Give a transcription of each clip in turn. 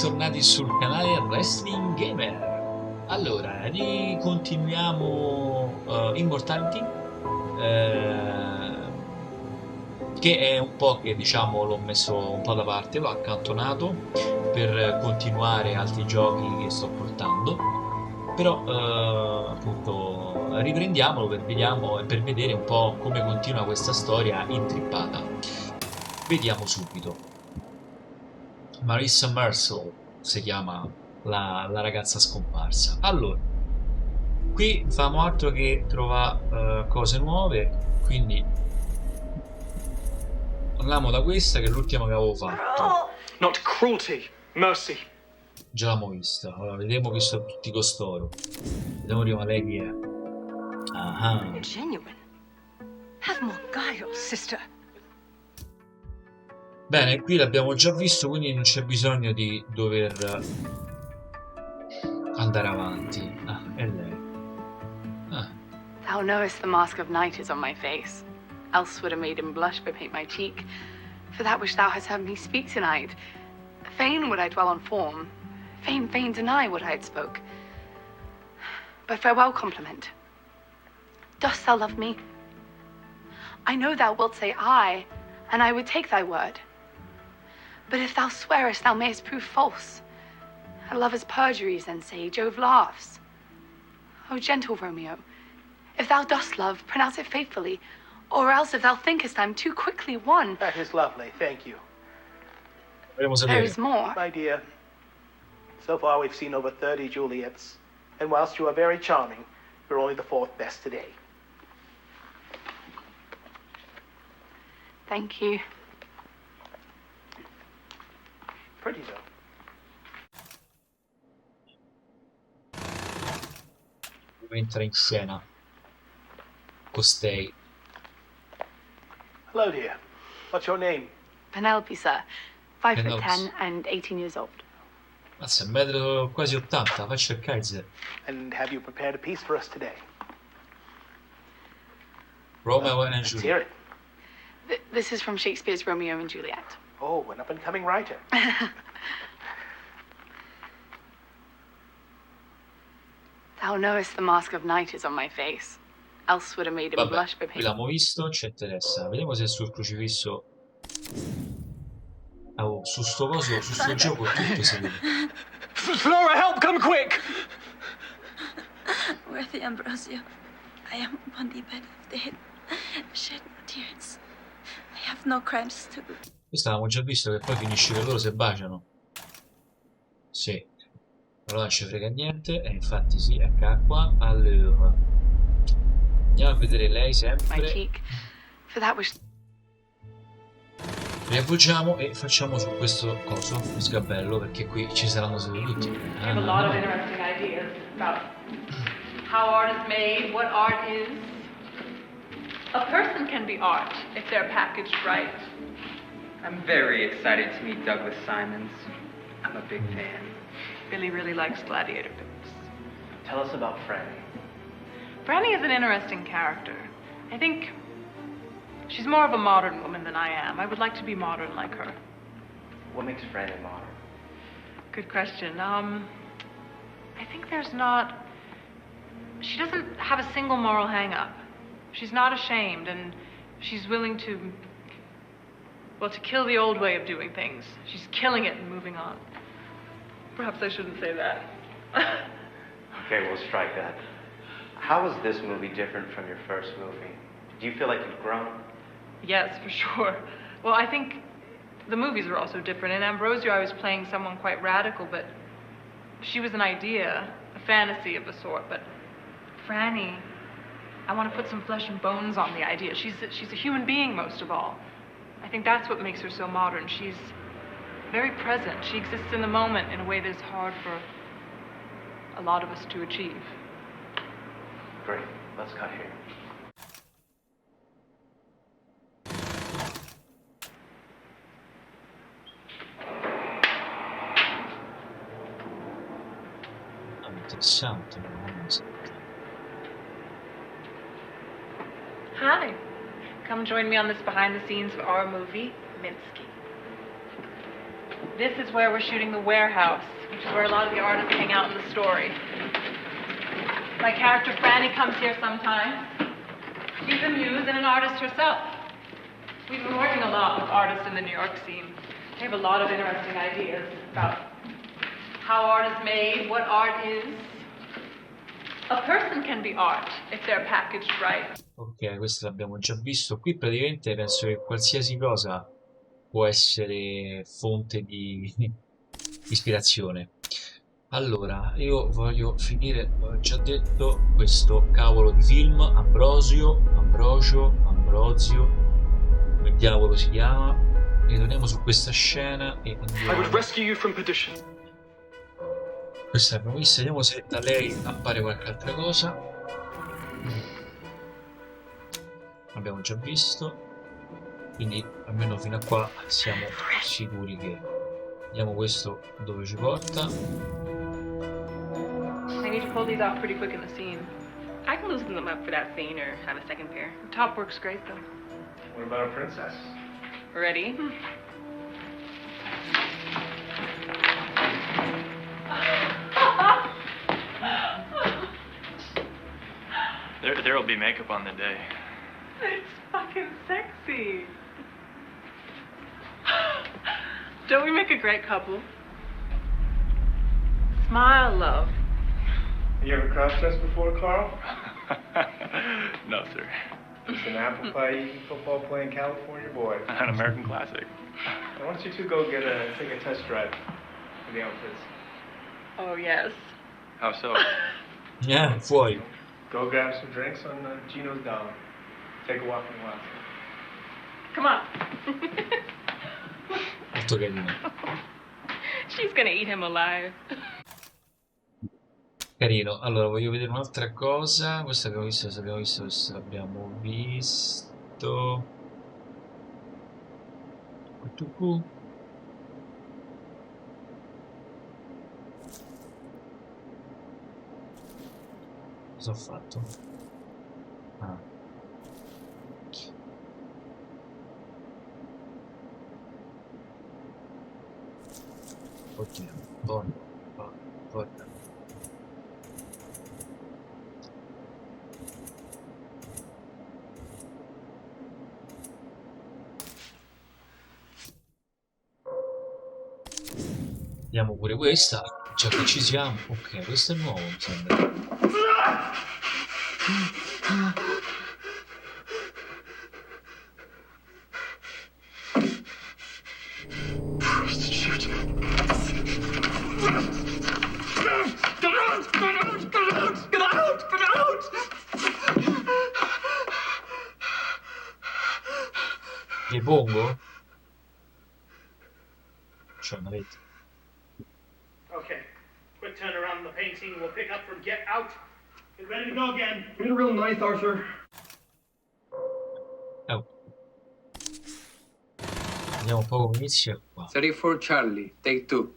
bentornati sul canale RaistlinGamer. Allora, ricontinuiamo Immortality, che è un po' che diciamo l'ho messo un po' da parte, l'ho accantonato per continuare altri giochi che sto portando, però appunto riprendiamolo per vedere un po' come continua questa storia intrippata. Vediamo subito. Marissa Marcel si chiama la ragazza scomparsa. Allora, qui famo altro che trovare cose nuove, quindi parliamo da questa che è l'ultima che avevo fatto. Not cruelty, mercy. Già l'abbiamo vista. Allora, vediamo chi sono tutti costoro. Vediamo prima lei chi è. Ah. Genuine. Have more guile, sister. Bene, qui l'abbiamo già visto, quindi non c'è bisogno di dover andare avanti. Ah, è lei. Ah. Thou knowest the mask of night is on my face, else would a maiden blush bepaint my cheek. For that which thou hast heard me speak tonight, fain would I dwell on form, fain deny what I had spoke. But farewell compliment. Dost thou love me? I know thou wilt say aye, and I would take thy word. But if thou swearest, thou mayest prove false. A lover's perjuries, then say, Jove laughs. O gentle Romeo, if thou dost love, pronounce it faithfully, or else if thou thinkest I'm too quickly won. That is lovely, thank you. There is more. My dear, so far we've seen over 30 Juliets, and whilst you are very charming, you're only the fourth best today. Thank you. Pretty though. Entra in scena costei. Hello, dear. What's your name? Penelope, sir. 5'10" Penelope. and 18 years old. Mazza, 1,80 m, quasi 80, faccia il Kaiser. And have you prepared a piece for us today? Romeo and Let's Juliet. hear it. This is from Shakespeare's Romeo and Juliet. Oh, an up-and-coming writer. Thou knowest the mask of night is on my face, else would a maiden Vabbè, blush qui bepaint. l'abbiamo visto, ci interessa. Vediamo se sul crocifisso... Oh, su sto coso, su sto gioco tutto si vede. Flora, help! Come quick! Worthy Ambrosio, I am upon the bed of death. Shed no tears. I have no crimes to do. Questo avevamo già visto che poi finisce che loro si baciano. Sì. Allora non ci frega niente, e infatti sì, ecco qua. Allora. Andiamo a vedere lei My sempre. cheek. For that which Riavvolgiamo e facciamo su questo coso, sgabello, perché qui ci saranno seduti. We have a lot of interesting ideas about how art is made, what art is. A person can be art if they're packaged right. I'm very excited to meet Douglas Simons. I'm a big fan. Billy really likes gladiator books. Tell us about Franny. Franny is an interesting character. I think she's more of a modern woman than I am. I would like to be modern like her. What makes Franny modern? Good question. I think there's not... She doesn't have a single moral hang-up. She's not ashamed, and she's willing to, well, to kill the old way of doing things. She's killing it and moving on. Perhaps I shouldn't say that. Okay, we'll strike that. How is this movie different from your first movie? Do you feel like you've grown? Yes, for sure. Well, I think the movies are also different. In Ambrosio, I was playing someone quite radical, but she was an idea, a fantasy of a sort. But Franny, I want to put some flesh and bones on the idea. She's a human being, most of all. I think that's what makes her so modern. She's very present. She exists in the moment in a way that's hard for a lot of us to achieve. Great, let's cut here. Interessante. Hi. Come join me on this behind the scenes of our movie, Minsky. This is where we're shooting the warehouse, which is where a lot of the artists hang out in the story. My character Franny comes here sometimes. She's a muse and an artist herself. We've been working a lot with artists in the New York scene. They have a lot of interesting ideas about how art is made, what art is. A person can be art if they're packaged right. Ok, questo l'abbiamo già visto. Qui praticamente penso che qualsiasi cosa può essere fonte di ispirazione. Allora, io voglio finire, ho già detto, questo cavolo di film, Ambrosio, come diavolo si chiama. Ritorniamo su questa scena e andiamo. Questa l'abbiamo vista, vediamo se da lei appare qualche altra cosa. Abbiamo già visto, quindi almeno fino a qua siamo sicuri che vediamo questo dove ci porta. I need to pull these off pretty quick in the scene. I can loosen them up for that scene or have a second pair. The top works great though. What about a princess? Ready? There'll be makeup on the day. It's fucking sexy. Don't we make a great couple? Smile, love. You ever cross-dressed before, Carl? No, sir. Just an apple pie eating, football playing California boy. An American classic. Why don't you two go take a test drive for the outfits? Oh, yes. How so? Fuori. Go grab some drinks on Gino's dollar. Take a walk in the wild. Come on. Molto carino. She's gonna eat him alive. Carino. Allora, voglio vedere un'altra cosa. Questa abbiamo visto, questa abbiamo visto, questa abbiamo visto. Cosa ho fatto? Ah. Oddio, buono. Vediamo pure questa, già che ci siamo. Ok, questo è nuovo, mi sembra. Le pongo? C'è una rete. Okay, quick turn around the painting. We'll pick up from Get Out. Get ready to go again. Read a real ninth, Arthur. Oh. Vediamo un po' come inizia qua. 34 Charlie, take 2.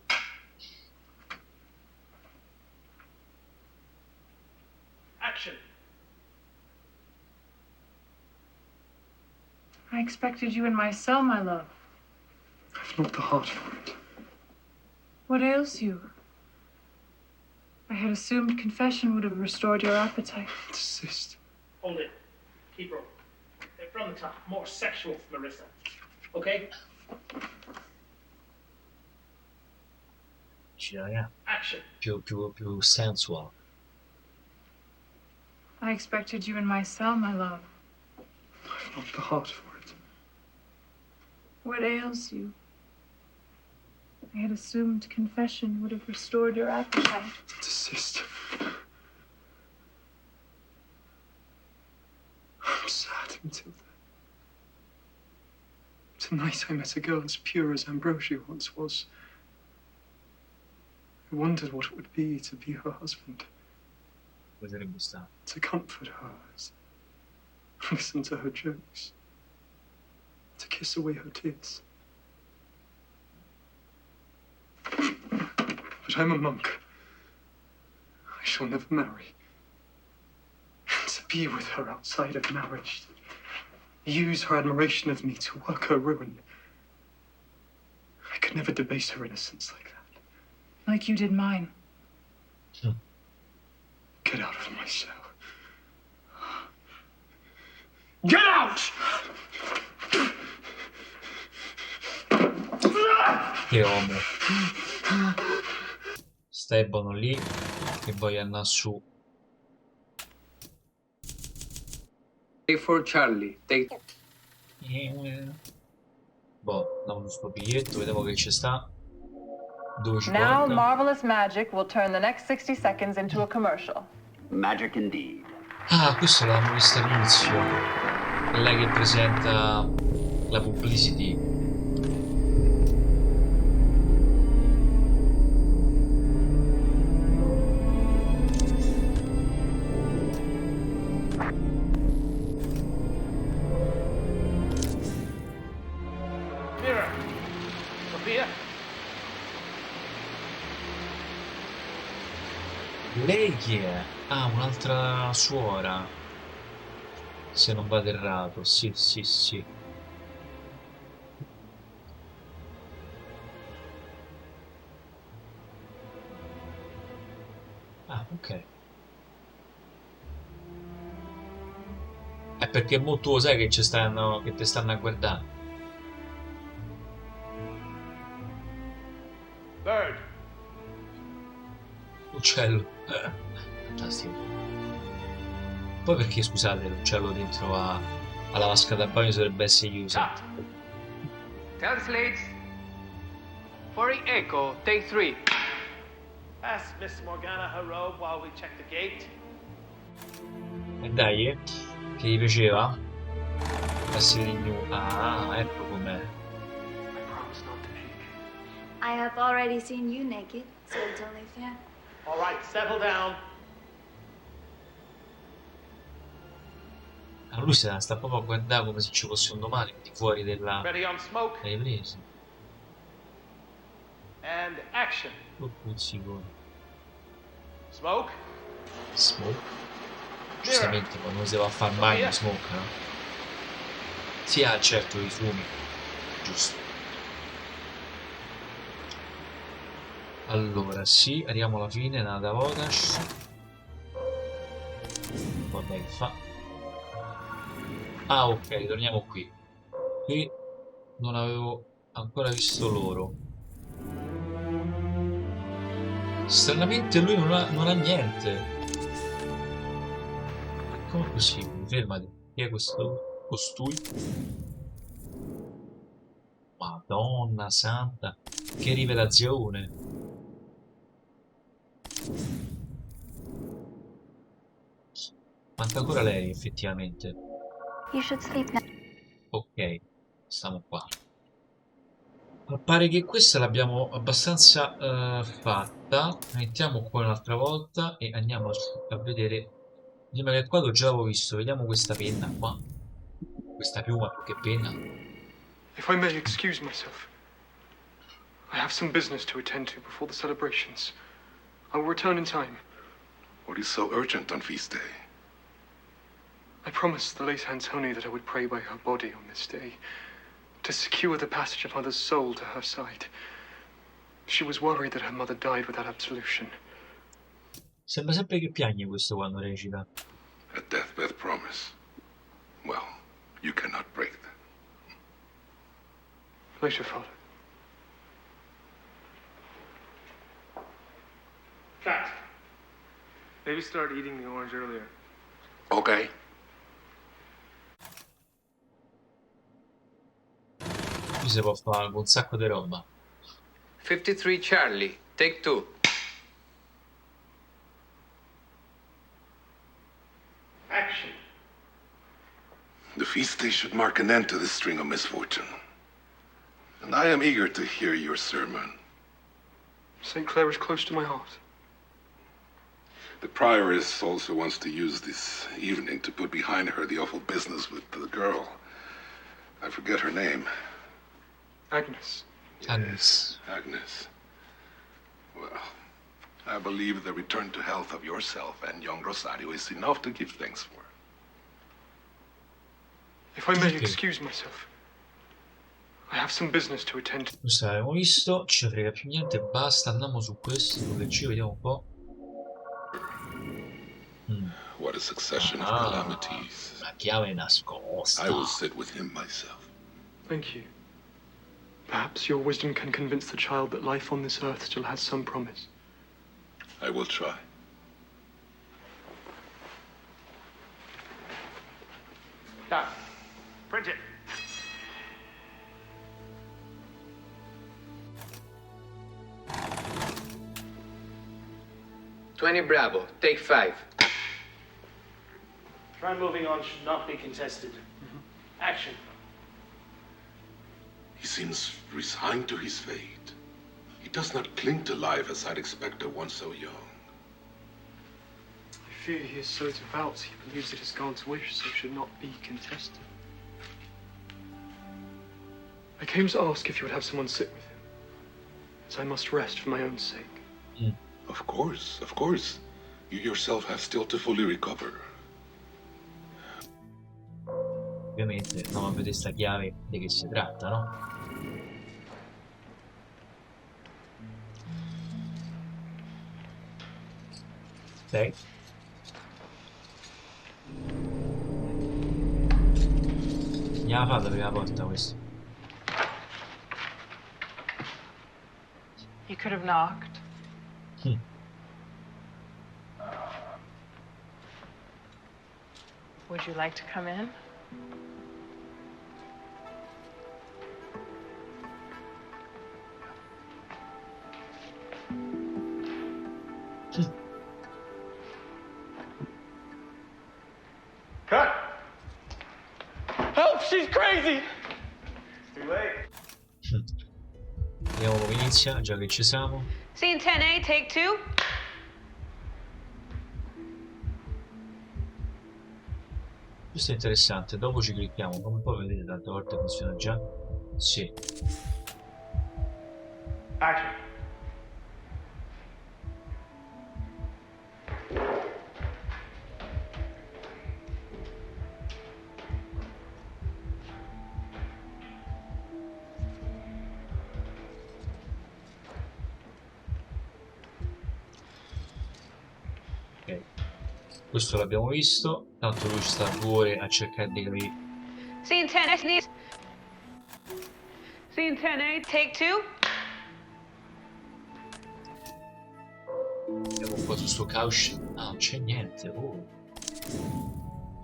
Action. I expected you in my cell, my love. I've not the heart for it. What ails you? I had assumed confession would have restored your appetite. Desist. Hold it. Keep rolling. From the top. More sexual, Marissa. Okay? Yeah. Action. Più sensual. I expected you in my cell, my love. I've not the heart for it. What ails you? I had assumed confession would have restored your appetite. Desist. I'm sad, Matilda. Tonight I met a girl as pure as Ambrosio once was. I wondered what it would be to be her husband. To comfort her, listen to her jokes, to kiss away her tears. But I'm a monk. I shall never marry. And to be with her outside of marriage, to use her admiration of me to work her ruin, I could could never debase her innocence like that. Like you did mine. Get out of my cell. Get out! Che uomo. Stai buono lì che voglio andare su. Take for Charlie. Take... Boh, dammi sto biglietto, vediamo che ci sta. Dove ci Now, porta. marvelous magic will turn the next 60 seconds into a commercial. Magic indeed. Ah, questo l'abbiamo visto all'inizio. È lei che presenta la publicity. Mirror. Sophia? Lei chi è? Ah, un'altra suora. Se non vado errato, sì, sì, sì. Ah, ok. È perché mo tu lo sai che ci stanno, che ti stanno a guardare. Bird. Uccello. Fantastico. Poi perché, scusate, l'uccello dentro alla vasca da bagno dovrebbe essere user? Translates. For Echo, take 3. Pass Miss Morgana her robe while we check the gate. E dai, che gli piaceva? Essere di new. Ah, ecco com'è. I have already seen you naked, so it's only fair. All right, settle down. Ah, lui sta proprio a guardare come se ci fosse un domani di fuori della... Ready on smoke. delle prese. And action. Oh, sicuro. Smoke. Smoke. Giustamente quando si va a far bagno smoke, no? Sì, ah, certo, i fumi. Giusto. Allora, sì, arriviamo alla fine, nada votash. Vabbè, che fa? Ah, ok, torniamo qui. Qui non avevo ancora visto loro. Stranamente lui non ha niente. Come è possibile? Fermati. Chi è questo? Costui? Madonna santa. Che rivelazione. Manca ancora lei, effettivamente. You should sleep now. Ok, stiamo qua. Pare che questa l'abbiamo abbastanza fatta. Mettiamo qua un'altra volta e andiamo a vedere. Prima che il quadro già l'avevo visto. Vediamo questa penna qua. Questa piuma più che penna. If I may excuse myself, I have some business to attend to before the celebrations. I will return in time. What is so urgent on feast day? I promised the late Antoni that I would pray by her body on this day, to secure the passage of Mother's soul to her side. She was worried that her mother died without absolution. Sembra sempre che piagne questo quando recita. A deathbed promise. Well, you cannot break that. Later, Father. Cut. Maybe start eating the orange earlier. Okay. Qui si può fare un sacco di roba. 53 Charlie, take 2. Action. The feast day should mark an end to this string of misfortune. And I am eager to hear your sermon. St. Clair is close to my heart. The prioress also wants to use this evening to put behind her the awful business with the girl. I forget her name. Agnes. Agnes. Agnes. Well, I believe the return to health of yourself and young Rosario is enough to give thanks for. If I may excuse myself, I have some business to attend to. Questo l'abbiamo visto, ci frega più niente, basta, andiamo su questo che ci vediamo un po'. What a succession of calamities. La chiave nascosta. I will sit with him myself. Thank you. Perhaps your wisdom can convince the child that life on this earth still has some promise. I will try. Stop. Print it. $20 Bravo. Take 5. Try moving on should not be contested. Action. He seems resigned to his fate. He does not cling to life as I'd expect of one so young. I fear he is so devout he believes it is God's wish, so should not be contested. I came to ask if you would have someone sit with him, as I must rest for my own sake. Of course, of course. You yourself have still to fully recover. Ovviamente andiamo a vedere sta chiave di che si tratta, no? Ok. Andiamo a fare la prima porta questo. You could have knocked. Would you like to come in? Cut! Help! She's crazy! It's too late. Vediamo come inizia, già che ci siamo. Scene 10A, take 2. Questo è interessante, dopo ci clicchiamo, come poi vedete tante volte funziona già. Sì. Action. Ok. Questo l'abbiamo visto, tanto lui sta 2 ore a cercare di capire. Scene 10A, sneeze. Scene 10A, take 2. Andiamo qua su sto couch. Ah, non c'è niente. Oh.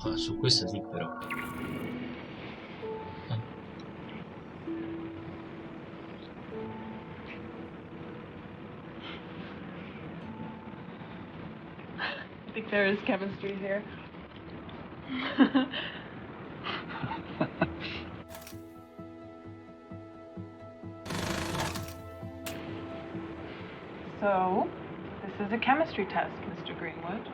Ah, su questa sì però. I think there is chemistry here. So, this is a chemistry test, Mr. Greenwood.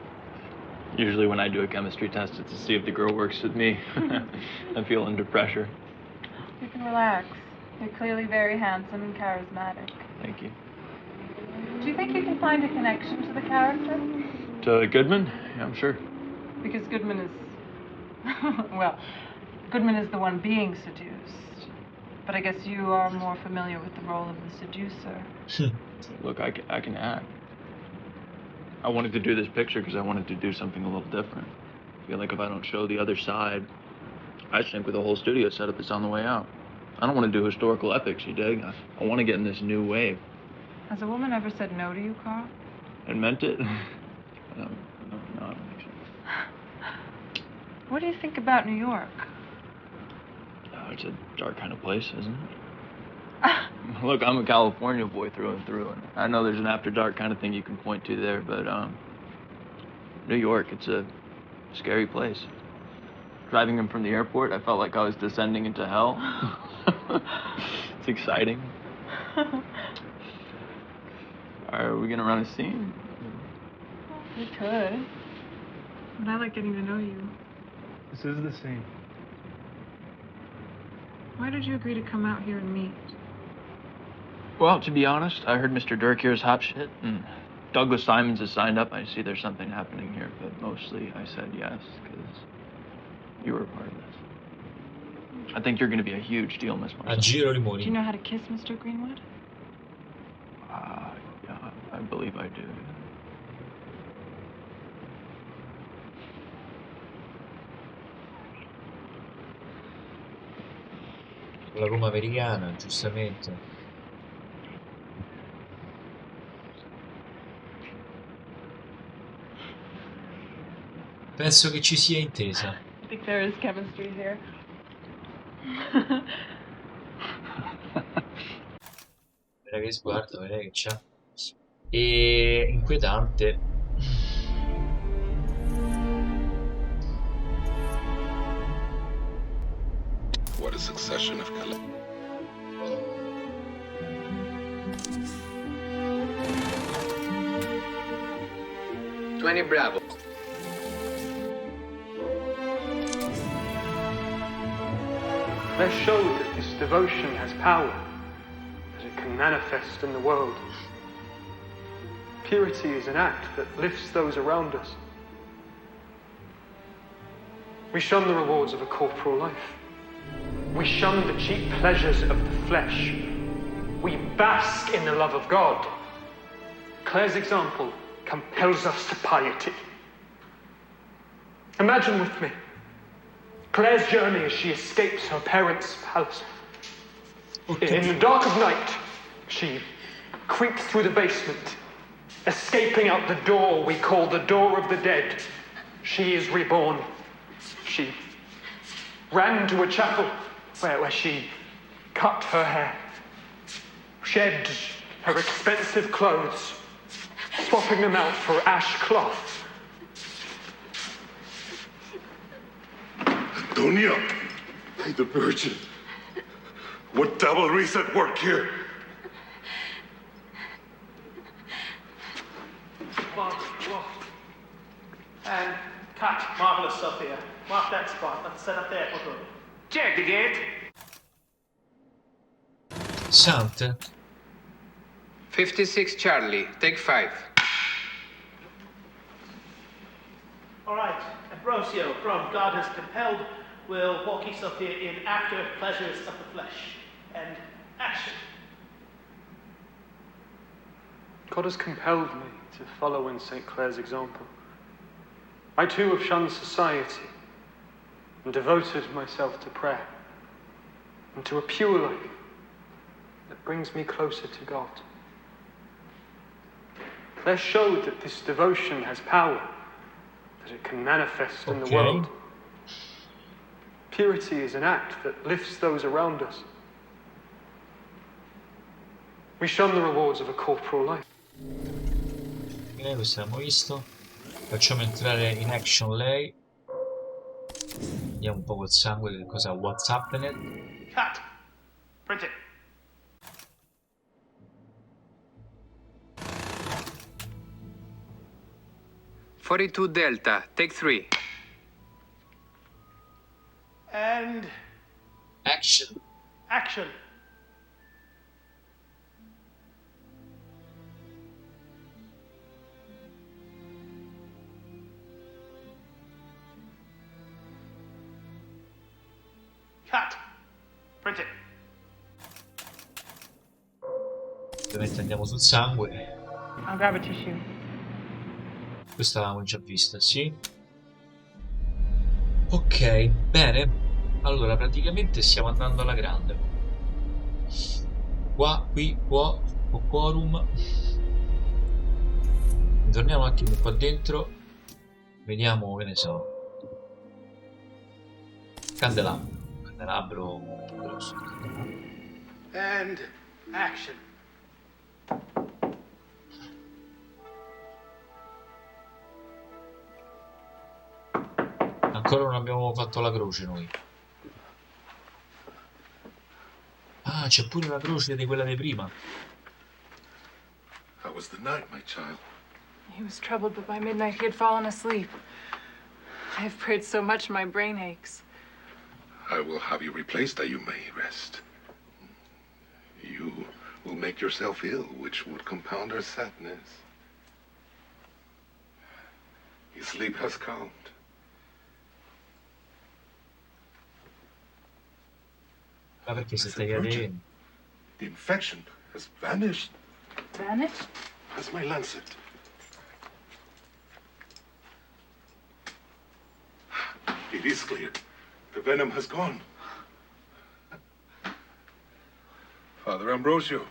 Usually when I do a chemistry test, it's to see if the girl works with me. I feel under pressure. You can relax. You're clearly very handsome and charismatic. Thank you. Do you think you can find a connection to the character? To Goodman? Yeah, I'm sure. Because Goodman is... well, Goodman is the one being seduced. But I guess you are more familiar with the role of the seducer. Look, I can act. I wanted to do this picture because I wanted to do something a little different. I feel like if I don't show the other side, I sink with the whole studio setup that's on the way out. I don't want to do historical epics, you dig? I want to get in this new wave. Has a woman ever said no to you, Carl? And meant it? No, I don't think so. What do you think about New York? It's a dark kind of place, isn't it? Look, I'm a California boy through and through, and I know there's an after dark kind of thing you can point to there, but New York, it's a scary place. Driving in from the airport, I felt like I was descending into hell. It's exciting. Are we gonna run a scene? We could. But I like getting to know you. This is the scene. Why did you agree to come out here and meet? Well, to be honest, I heard Mr. Dirk here's hot shit, and Douglas Simons has signed up. I see there's something happening here, but mostly I said yes, because you were a part of this. I think you're going to be a huge deal, Miss Marcel. A giro Do limoni. you know how to kiss Mr. Greenwood? Yeah, I believe I do. La Roma americana, giustamente. Penso che ci sia intesa. I think there is chemistry here. Guarda che sguardo, vedete che c'ha. E inquietante. What a succession of color. Bravo. Let's show that this devotion has power, that it can manifest in the world. Purity is an act that lifts those around us. We shun the rewards of a corporal life. We shun the cheap pleasures of the flesh. We bask in the love of God. Claire's example compels us to piety. Imagine with me Claire's journey as she escapes her parents' palace. In the dark of night, she creeps through the basement, escaping out the door we call the door of the dead. She is reborn. She ran to a chapel where she cut her hair, shed her expensive clothes, swapping them out for ash cloth. Antonio, the Virgin. What devilry's at work here? And cut. Marvelous stuff here. Mark that spot. Let's set up there for good. Check the gate. Sant. 56 Charlie, take 5. All right. Ambrosio from God has compelled will walk himself here in after pleasures of the flesh. And action. God has compelled me to follow in St. Clair's example. I too have shunned society and devoted myself to prayer and to a pure life that brings me closer to God. Claire showed that this devotion has power, that it can manifest in the world. Purity is an act that lifts those around us. We shun the rewards of a corporal life. Questo l'abbiamo visto. Facciamo entrare in action lei. Vediamo un po' col sangue che cosa what's happening. Cut. Print it. "42 Delta, take 3. And Action. action. Cut. Print it. Ovviamente andiamo sul sangue. I'll grab a tissue. Questa l'avevamo già vista, sì. Ok, bene. Allora, praticamente stiamo andando alla grande. Qui, quorum. Torniamo un attimo qua dentro. Vediamo, che ne so. Candelabro. Candelabro grosso. And action. Ancora non abbiamo fatto la croce noi. Ah, c'è pure la croce di quella di prima. How was the night, my child? He was troubled, but by midnight he had fallen asleep. I have prayed so much my brain aches. I will have you replaced that you may rest. You will make yourself ill, which would compound her sadness. His sleep has calmed. Ma perché se As a stai virgin, cadendo? the infection has vanished. Vanished? As my lancet. It is clear. The venom has gone. Father Ambrosio.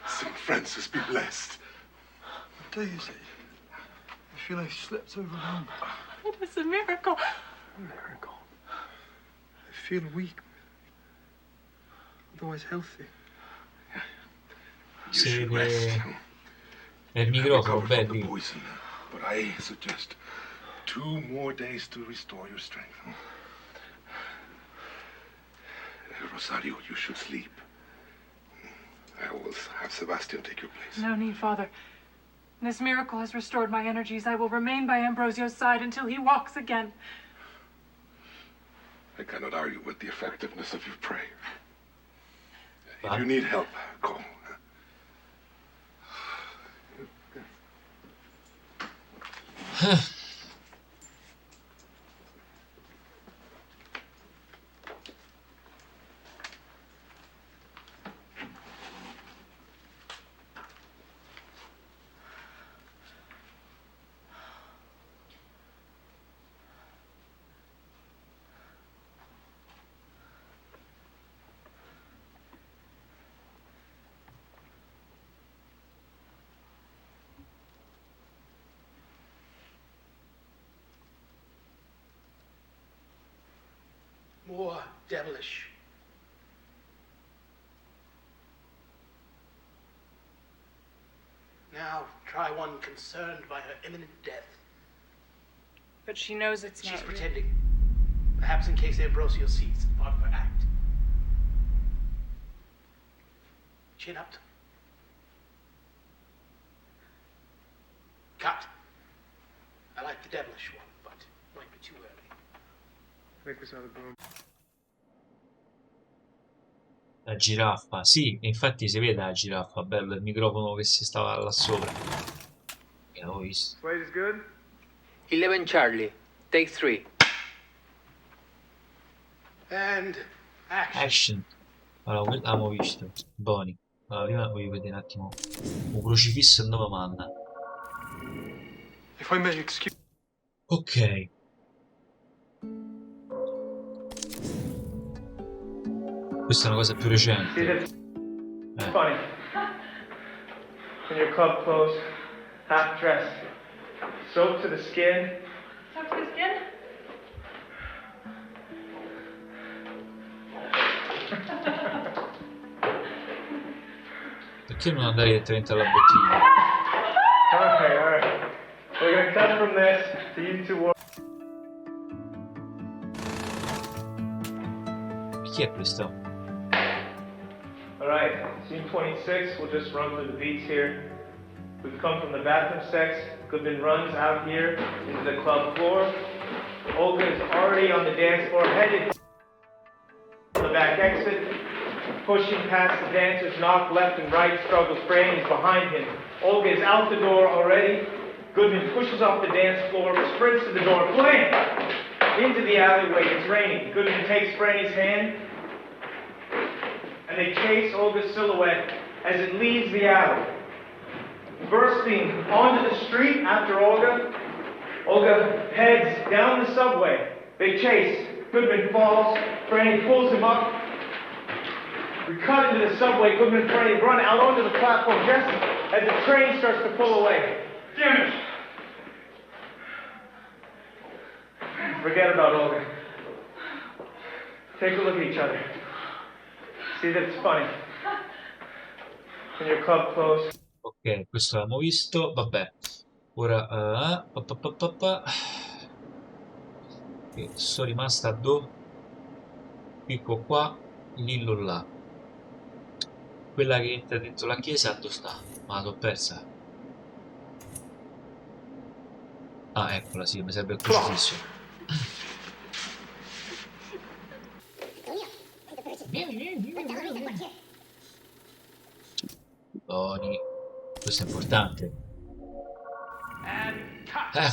St. Francis be blessed. What day is it? I feel I slept over long. It is a miracle. A miracle. I feel weak. Otherwise healthy. You should rest. Nel You have microfono, recovered from the belli. poison, but I suggest 2 more days to restore your strength. Rosario, you should sleep. I will have Sebastian take your place. No need, Father. This miracle has restored my energies. I will remain by Ambrosio's side until he walks again. I cannot argue with the effectiveness of your prayer. If you need help, call. More devilish. Now try one concerned by her imminent death. But she knows it's She's not real. pretending. Perhaps in case Ambrosio sees it's part of her act. Chin up. Cut. I like the devilish one, but might be too early. I think we saw the boom. La giraffa, sì, infatti si vede la giraffa, bello il microfono che si stava là sopra. Che l'avevo visto. Wait is good. 11 Charlie. Take 3. And action. Action. Allora, l'abbiamo visto. Buoni. Allora, prima voglio vedere un attimo. Un crocifisso e 9 manna. If I may excuse... Ok. Questa è una cosa più See recente. that's funny. In your club clothes, half dressed, soaked to the skin. Soaked to the skin? Perché non andare direttamente alla bottiglia? Alright. We're gonna cut from this to you two. Chi è questo? Alright, scene 26, we'll just run through the beats here. We've come from the bathroom sex. Goodman runs out here into the club floor. Olga is already on the dance floor, headed for the back exit. Pushing past the dancers, knocked left and right, struggles. Franny is behind him. Olga is out the door already. Goodman pushes off the dance floor, sprints to the door, blam! Into the alleyway. It's raining. Goodman takes Franny's hand, and they chase Olga's silhouette as it leaves the alley. Bursting onto the street after Olga, Olga heads down the subway. They chase. Goodman falls. Franny pulls him up. We cut into the subway. Goodman and Franny run out onto the platform just as the train starts to pull away. Damn it! Forget about Olga. Take a look at each other. See that it's funny. In your club clothes. Ok, questo l'abbiamo visto. Vabbè. Ora... sono rimasta a do. Picco qua. Lillo là. Quella che entra dentro la chiesa dove sta? Ma l'ho persa. Ah, eccola, sì, mi serve il crocifisso. Buoni. Questo è importante. And cut. Ah,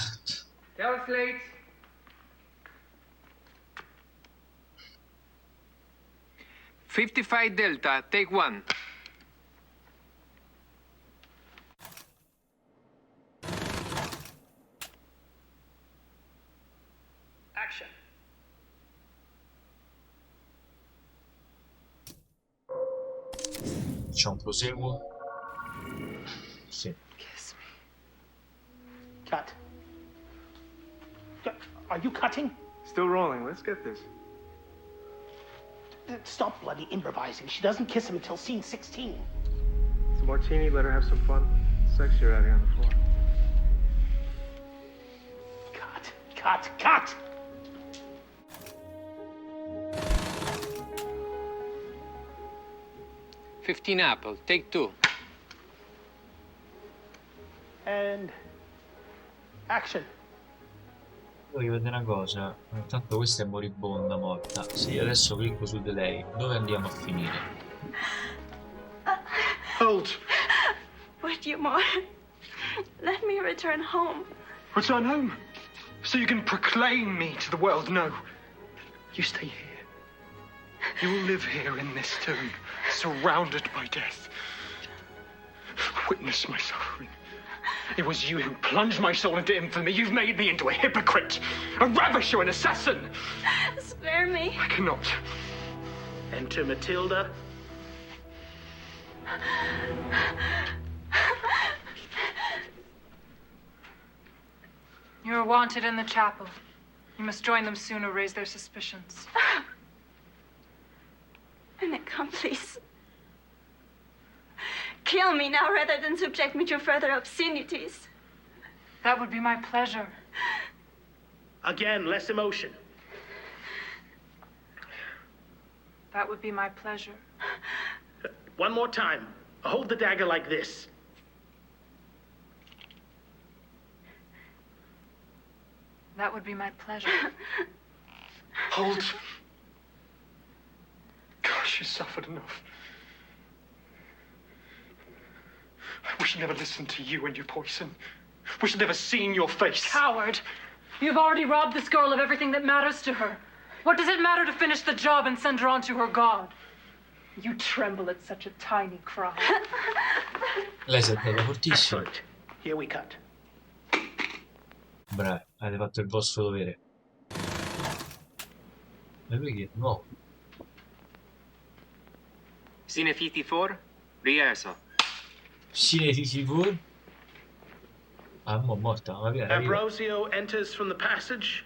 Tell us late. 55 Delta, take one. Action. C'è un proseguo? Sì. Cut. Are you cutting? Still rolling. Let's get this. Stop bloody improvising. She doesn't kiss him until scene 16. It's a martini. Let her have some fun. Sexier out here on the floor. Cut! 15 Apple, take two. And action. Voglio vedere una cosa. Intanto questa è moribonda, morta. Sì, adesso clicco su di lei. Dove andiamo a finire? Hold. Wait, you more. Let me return home. Return home? So you can proclaim me to the world? No. You stay here. You will live here in this tomb, surrounded by death. Witness my suffering. It was you who plunged my soul into infamy. You've made me into a hypocrite, a ravisher, an assassin. Spare me. I cannot. Enter Matilda. You are wanted in the chapel. You must join them soon or raise their suspicions. An accomplice. Kill me now rather than subject me to further obscenities. That would be my pleasure. Again, less emotion. That would be my pleasure. One more time. Hold the dagger like this. That would be my pleasure. Hold. Gosh, you suffered enough. I wish I'd never listened to you and your poison. Wish I'd never seen your face. Coward! You've already robbed this girl of everything that matters to her. What does it matter to finish the job and send her on to her god? You tremble at such a tiny cry. Lei si è data fortissimo. Here we cut. Bravi, avete fatto il vostro dovere. E lui che è nuovo. Scene 54, rehearsal. Scene 54. Ah, mo' morta, ma viene. Ambrosio enters from the passage.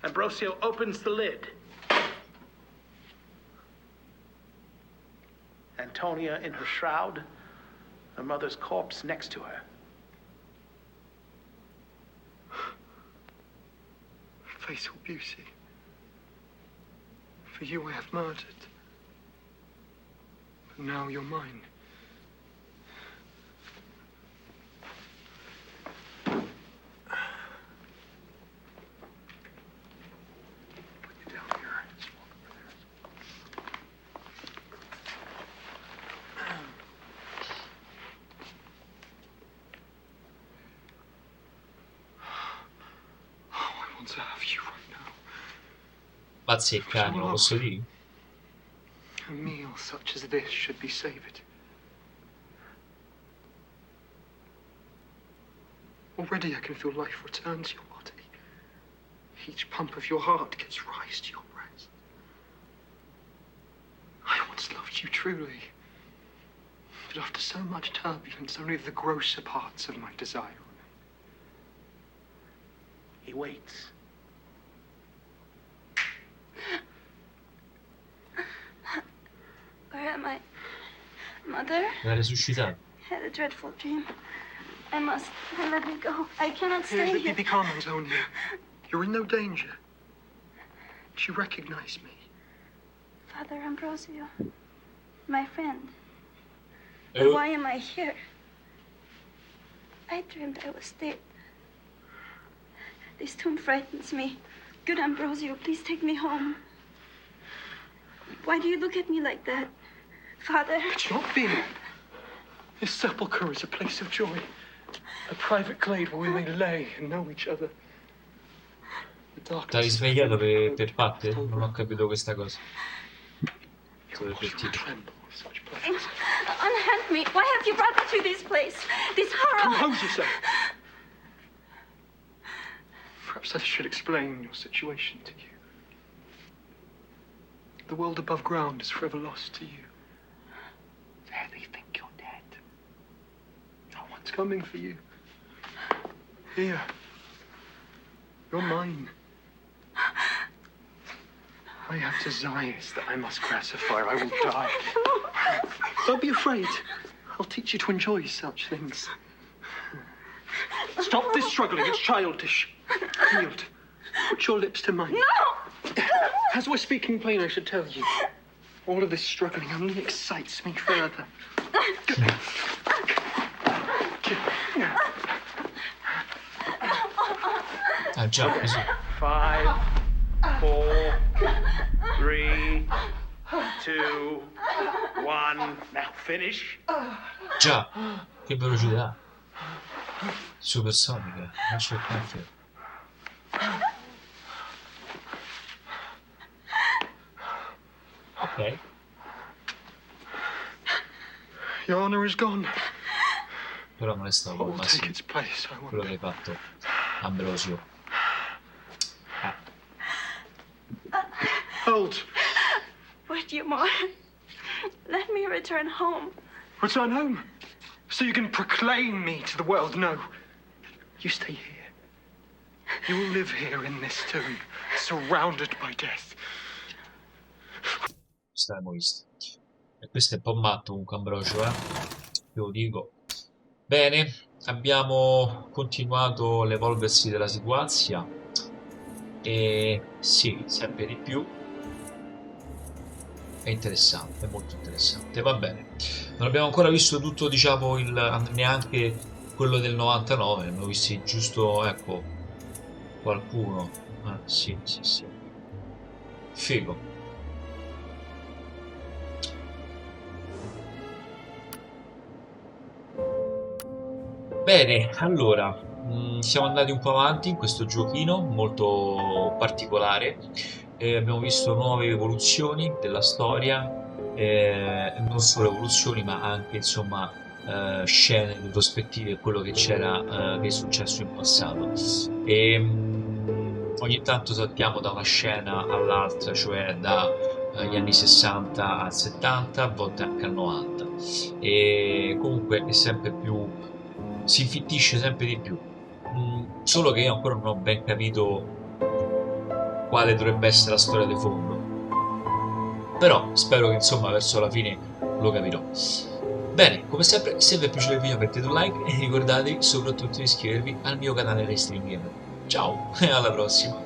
Ambrosio opens the lid. Antonia in her shroud, her mother's corpse next to her. Fatal beauty. For you I have murdered. But now you're mine. Bazzeccani, lo posso dire? A meal such as this should be savored. Already I can feel life return to your body. Each pump of your heart gives rise to your breast. I once loved you truly. But after so much turbulence, only the grosser parts of my desire remain. He waits. Where am I? Mother? L'ha resuscitato. I had a dreadful dream. I must let me go. I cannot stay here. Be calm, Antonia. You're in no danger. She recognized me. Father Ambrosio, my friend. But why am I here? I dreamed I was dead. This tomb frightens me. Good Ambrosio, please take me home. Why do you look at me like that? Father? It's not been. This sepulchre is a place of joy, a private glade where we may lay and know each other. The T'hai darkness svegliato per Parte? Non ho capito questa cosa. Unhand me. Why have you brought me to this place? This horror. Compose yourself. Perhaps I should explain your situation to you. The world above ground is forever lost to you. There they think you're dead. No one's coming for you. Here. You're mine. I have desires that I must gratify or I will die. Don't be afraid. I'll teach you to enjoy such things. Stop this struggling. It's childish. Yield. Put your lips to mine. No! As we're speaking plain, I should tell you. All of this struggling only excites me further. Ah già, così. 5, 4, 3, 2, 1. Now finish. Già, che velocità. Supersonica. Lascia il caffè. Ok. Your honor is gone. Però non è stato What will massimo take its place, I quello wonder. che hai fatto, Ambrosio. Hold. Wait, you more. Let me return home. Return home. So you can proclaim me to the world. No. You stay here. You will live here in this tomb, surrounded by death. Stiamo visto. E questo è un po' matto comunque Ambrosio, ve lo dico. Bene, abbiamo continuato l'evolversi della situazione. E sì, sempre di più. È interessante, è molto interessante. Va bene. Non abbiamo ancora visto tutto, diciamo, neanche quello del 99. Abbiamo visto giusto, ecco, qualcuno. Sì, sì, sì. Figo. Bene, allora, siamo andati un po' avanti in questo giochino molto particolare. Abbiamo visto nuove evoluzioni della storia, non solo evoluzioni, ma anche, insomma, scene di prospettive, quello che c'era, che è successo in passato. E ogni tanto saltiamo da una scena all'altra, cioè dagli anni 60 al 70, a volte anche al 90. E comunque è sempre più, si infittisce sempre di più. Solo che io ancora non ho ben capito quale dovrebbe essere la storia di fondo, però spero che insomma verso la fine lo capirò. Bene, come sempre, se vi è piaciuto il video mettete un like e ricordatevi soprattutto di iscrivervi al mio canale RaistlinGamer. Ciao e alla prossima!